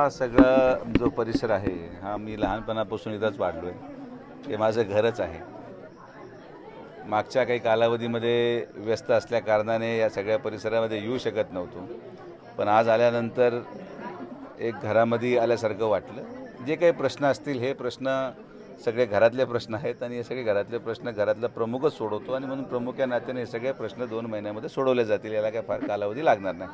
हा सगळा जो परिसर आहे हा मी लहानपणापासून इथंच वाढलो आहे. हे माझं घरच आहे. मागच्या काही कालावधीमध्ये व्यस्त असल्या कारणाने या सगळ्या परिसरामध्ये येऊ शकत नव्हतो, पण आज आल्यानंतर एक घरामध्ये आल्यासारखं वाटलं. जे काही प्रश्न असतील हे प्रश्न सगळे घरातले प्रश्न आहेत आणि हे सगळे घरातले प्रश्न घरातला प्रमुखच सोडवतो आणि म्हणून प्रमुख या नात्याने हे सगळे प्रश्न 2 महिन्यामध्ये सोडवले जातील. याला काय फार कालावधी लागणार नाही.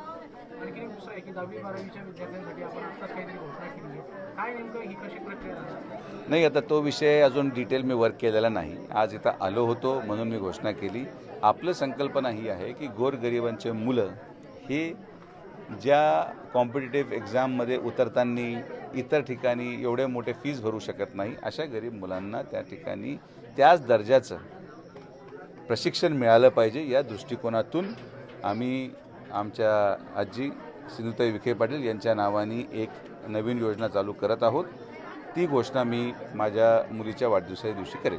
आणखी एक दुसरं आहे की 10वी-12वीच्या विद्यार्थ्यांसाठी आपण आत्ताच काहीतरी घोषणा केली आहे. काय नेमकं ही कशी प्रक्रिया आहे? नाही, आता तो विषय अजून डिटेल मी वर्क केलेला नाही. आज इथं आलो होतो म्हणून मी घोषणा केली. आपलं संकल्पना ही आहे की गोरगरिबांचे मुलं हे ज्या कॉम्पिटिटिव्ह एक्झाममध्ये उतरताना इतर ठिकाणी एवढे मोठे फीज भरू शकत नाही, अशा गरीब मुलांना त्या ठिकाणी त्याच दर्जाचं प्रशिक्षण मिळालं पाहिजे. या दृष्टिकोनातून आम्ही आमच्या आजी सिंधुताई विखे पाटील यांच्या नावाने एक नवीन योजना चालू करत आहोत. ती घोषणा मी माझ्या मुलीच्या वाढदिवसाच्या दिवशी करेल.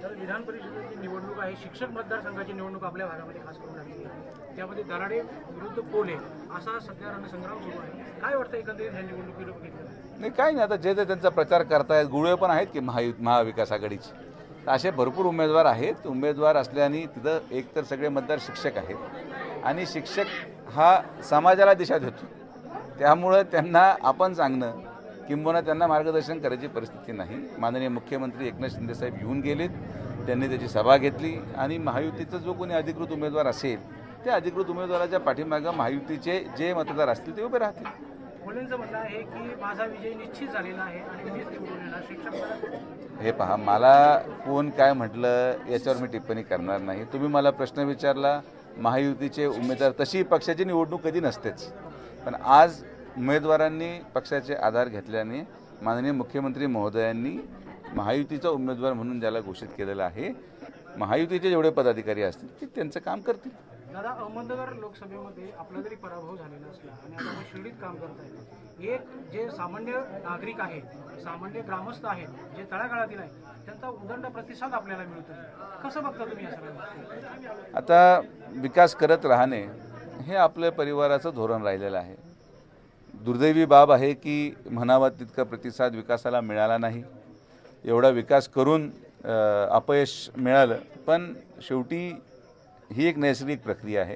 तर विधान परिषदेची निवडणूक आहे, शिक्षक मतदारसंघाची निवडणूक आपल्या भागामध्ये खास करून झालेली आहे. त्यामध्ये दराडे विरुद्ध कोल्हे असा सध्या रणसंग्राम सुरू आहे. काय वाटतं एकंदरीत ह्या निवडणुकीला बघितलं? नाही, काही नाही. आता जे ते त्यांचा प्रचार करतायत, गुळवे पण आहेत की महाविकास आघाडीची. असे भरपूर उमेदवार आहेत. उमेदवार असल्याने तिथं एकतर सगळे मतदार शिक्षक आहेत आणि शिक्षक हा समाजाला दिशा देतो. त्यामुळं त्यांना आपण सांगणं किंबहुना त्यांना मार्गदर्शन करायची परिस्थिती नाही. माननीय मुख्यमंत्री एकनाथ शिंदे साहेब येऊन गेलेत, त्यांनी त्याची सभा घेतली आणि महायुतीचा जो कोणी अधिकृत उमेदवार असेल त्या अधिकृत उमेदवाराच्या पाठीमागं महायुतीचे जे मतदार असतील ते उभे राहतील. कोल्हेंचं म्हणणं आहे की माझा विजय निश्चित झालेला आहे आणि मीच निवडून येणार शिक्षक. हे पहा, मला कोण काय म्हटलं याच्यावर मी टिप्पणी करणार नाही. तुम्ही मला प्रश्न विचारला, महायुतीचे उमेदवार, तशी पक्षाची निवडणूक कधी नसतेच, पण आज उमेदवारांनी पक्षाचे आधार घेतल्याने माननीय मुख्यमंत्री महोदयांनी महायुतीचा उमेदवार म्हणून ज्याला घोषित केलेला आहे, महायुतीचे जेवढे पदाधिकारी असतील ते त्यांचं काम करतील. दादा, अहमदनगर लोकसभेमध्ये आपला जरी पराभव झालेला असला आणि आता आपण शिर्डीत काम करत आहे, एक जे सामान्य नागरिक आहेत, सामान्य ग्रामस्थ आहेत, जे तळागाळातील आहे, त्यांचा उदंड प्रतिसाद आपल्याला मिळतो. कसं बघता तुम्ही या सगळ्या? आता विकास करत राहणे हे आपल्या परिवाराचं धोरण राहिलेलं आहे. दुर्दैवी बाब आहे की म्हणावा तितका प्रतिसाद विकासाला मिळाला नाही. एवढा विकास करून अपयश मिळालं, पण शेवटी ही एक नैसर्गिक प्रक्रिया आहे.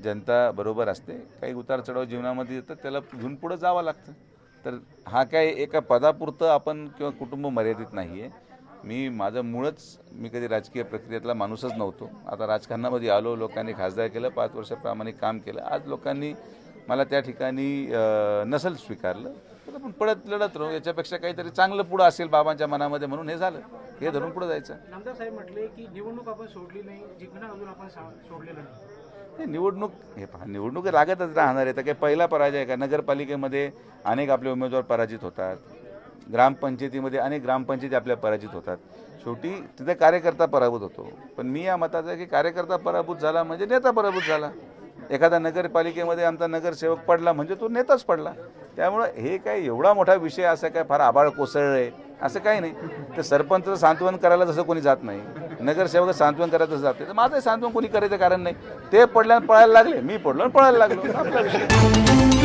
जनता बरोबर असते, काही उतार चढाव जीवनामध्ये येतात, त्याला घेऊन पुढं जावं लागतं. तर हा काय एका पदापुरतं आपण किंवा कुटुंब मर्यादित नाही आहे. मी कधी राजकीय प्रक्रियेतला माणूसच नव्हतो. आता राजकारणामध्ये आलो, लोकांनी खासदार केलं, 5 वर्ष प्रामाणिक काम केलं. आज लोकांनी मला त्या ठिकाणी नसल स्वीकारलं, तर आपण पडत लढत राहू. याच्यापेक्षा काहीतरी चांगलं पुढं असेल बाबांच्या मनामध्ये म्हणून हे झालं. हे धरून पुढे जायचं. नामदार साहेब म्हटले की निवडणूक आपण सोडली नाही, जिंकणं अजून आपण सोडलेलं नाही. हे निवडणूक लागतच राहणार आहे. तर काही पहिला पराजय का? नगरपालिकेमध्ये अनेक आपले उमेदवार पराजित होतात, ग्रामपंचायतीमध्ये अनेक ग्रामपंचायती आपल्या पराजित होतात. शेवटी तिथे कार्यकर्ता पराभूत होतो. पण मी या मताचा आहे की कार्यकर्ता पराभूत झाला म्हणजे नेता पराभूत झाला. एखादा नगरपालिकेमध्ये आमचा नगरसेवक पडला म्हणजे तो नेताच पडला. त्यामुळं हे काही एवढा मोठा विषय असं काय फार आबाळ कोसळलं असं काही नाही. तर सरपंच सांत्वन करायला तसं कोणी जात नाही, नगरसेवक सांत्वन करायला तसं जाते. तर माझं सांत्वन कोणी करायचं कारण नाही. ते पडल्यानं पळायला लागले, मी पडलो आणि पळायला लागलो, आपला विषय.